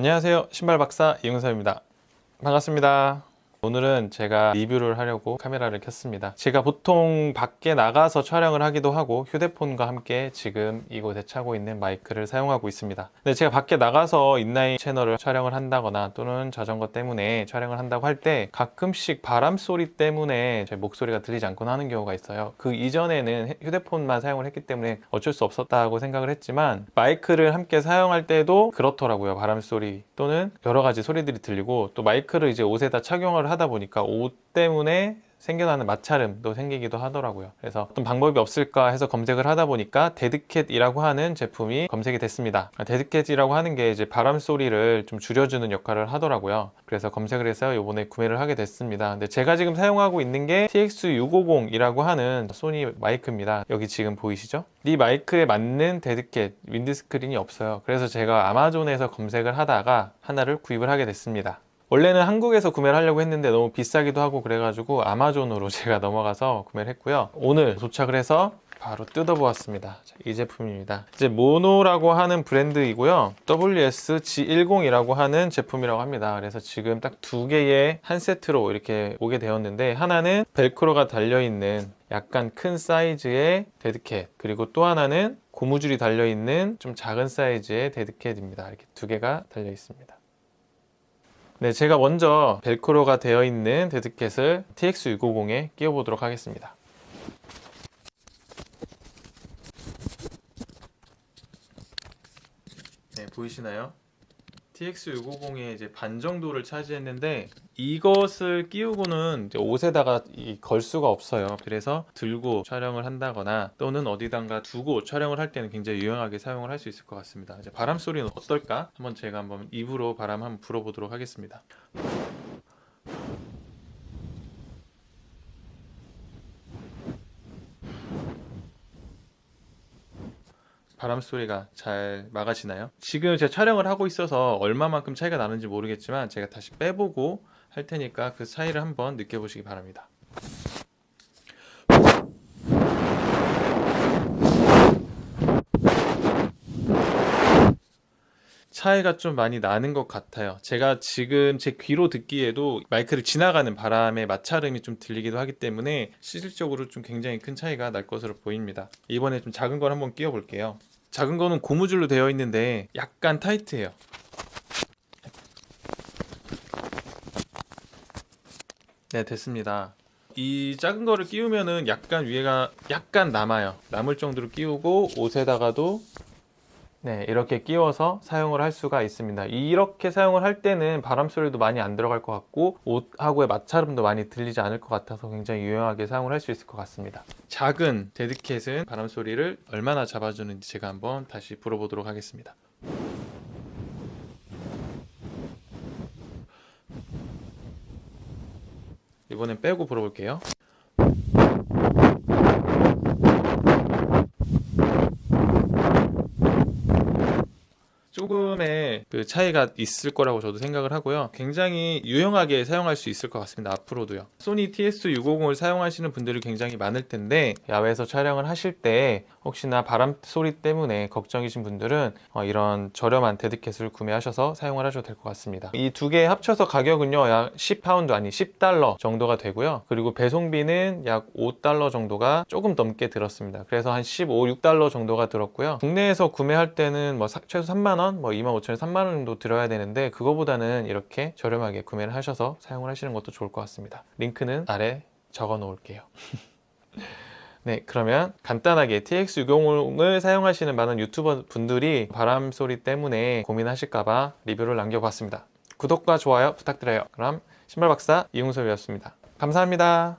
안녕하세요, 신발박사 이용섭입니다. 반갑습니다. 오늘은 제가 리뷰를 하려고 카메라를 켰습니다. 제가 보통 밖에 나가서 촬영을 하기도 하고 휴대폰과 함께 지금 이곳에 차고 있는 마이크를 사용하고 있습니다. 근데 제가 밖에 나가서 인라인 채널을 촬영을 한다거나 또는 자전거 때문에 촬영을 한다고 할 때 가끔씩 바람 소리 때문에 제 목소리가 들리지 않거나 하는 경우가 있어요. 그 이전에는 휴대폰만 사용을 했기 때문에 어쩔 수 없었다고 생각을 했지만 마이크를 함께 사용할 때도 그렇더라고요. 바람 소리 또는 여러 가지 소리들이 들리고, 또 마이크를 이제 옷에다 착용을 하다 보니까 옷 때문에 생겨나는 마찰음도 생기기도 하더라고요. 그래서 어떤 방법이 없을까 해서 검색을 하다 보니까 데드캣이라고 하는 제품이 검색이 됐습니다. 데드캣이라고 하는 게 이제 바람 소리를 좀 줄여주는 역할을 하더라고요. 그래서 검색을 해서 이번에 구매를 하게 됐습니다. 근데 제가 지금 사용하고 있는 게 TX650이라고 하는 소니 마이크입니다. 여기 지금 보이시죠? 이 마이크에 맞는 데드캣 윈드스크린이 없어요. 그래서 제가 아마존에서 검색을 하다가 하나를 구입을 하게 됐습니다. 원래는 한국에서 구매를 하려고 했는데 너무 비싸기도 하고 그래가지고 아마존으로 제가 넘어가서 구매를 했고요. 오늘 도착을 해서 바로 뜯어보았습니다. 이 제품입니다. 이제 모노라고 하는 브랜드이고요. WSG10이라고 하는 제품이라고 합니다. 그래서 지금 딱 두 개의 한 세트로 이렇게 오게 되었는데, 하나는 벨크로가 달려있는 약간 큰 사이즈의 데드캣, 그리고 또 하나는 고무줄이 달려있는 좀 작은 사이즈의 데드캣입니다. 이렇게 두 개가 달려있습니다. 네, 제가 먼저 벨크로가 되어 있는 데드캣을 TX650에 끼워 보도록 하겠습니다. 네, 보이시나요? TX650의 이제 반 정도를 차지했는데, 이것을 끼우고는 이제 옷에다가 걸 수가 없어요. 그래서 들고 촬영을 한다거나 또는 어디단가 두고 촬영을 할 때는 굉장히 유용하게 사용을 할 수 있을 것 같습니다. 이제 바람 소리는 어떨까? 제가 한번 입으로 바람 한번 불어보도록 하겠습니다. 바람 소리가 잘 막아지나요? 지금 제가 촬영을 하고 있어서 얼마만큼 차이가 나는지 모르겠지만 제가 다시 빼보고 할 테니까 그 차이를 한번 느껴보시기 바랍니다. 차이가 좀 많이 나는 것 같아요. 제가 지금 제 귀로 듣기에도 마이크를 지나가는 바람의 마찰음이 좀 들리기도 하기 때문에 실질적으로 좀 굉장히 큰 차이가 날 것으로 보입니다. 이번에 좀 작은 걸 한번 끼워 볼게요. 작은 거는 고무줄로 되어 있는데 약간 타이트해요. 네, 됐습니다. 이 작은 거를 끼우면은 약간 위에가 약간 남아요. 남을 정도로 끼우고 옷에다가도 네, 이렇게 끼워서 사용을 할 수가 있습니다. 이렇게 사용을 할 때는 바람 소리도 많이 안 들어갈 것 같고 옷하고의 마찰음도 많이 들리지 않을 것 같아서 굉장히 유용하게 사용을 할 수 있을 것 같습니다. 작은 데드캣은 바람 소리를 얼마나 잡아주는지 제가 한번 다시 불어보도록 하겠습니다. 이번엔 빼고 불어볼게요. 조금의 그 차이가 있을 거라고 저도 생각을 하고요. 굉장히 유용하게 사용할 수 있을 것 같습니다. 앞으로도요. 소니 TS650을 사용하시는 분들이 굉장히 많을 텐데, 야외에서 촬영을 하실 때 혹시나 바람 소리 때문에 걱정이신 분들은 이런 저렴한 데드캣을 구매하셔서 사용을 하셔도 될 것 같습니다. 이 두 개 합쳐서 가격은요 약 10파운드 아니 10달러 정도가 되고요. 그리고 배송비는 약 5달러 정도가 조금 넘게 들었습니다. 그래서 한 15, 6달러 정도가 들었고요. 국내에서 구매할 때는 최소 3만원, 25,000원, 3만원 정도 들어야 되는데, 그거보다는 이렇게 저렴하게 구매를 하셔서 사용을 하시는 것도 좋을 것 같습니다. 링크는 아래 적어 놓을게요. 네, 그러면 간단하게 TX650을 사용하시는 많은 유튜버 분들이 바람 소리 때문에 고민하실까봐 리뷰를 남겨봤습니다. 구독과 좋아요 부탁드려요. 그럼 신발박사 이용섭이었습니다. 감사합니다.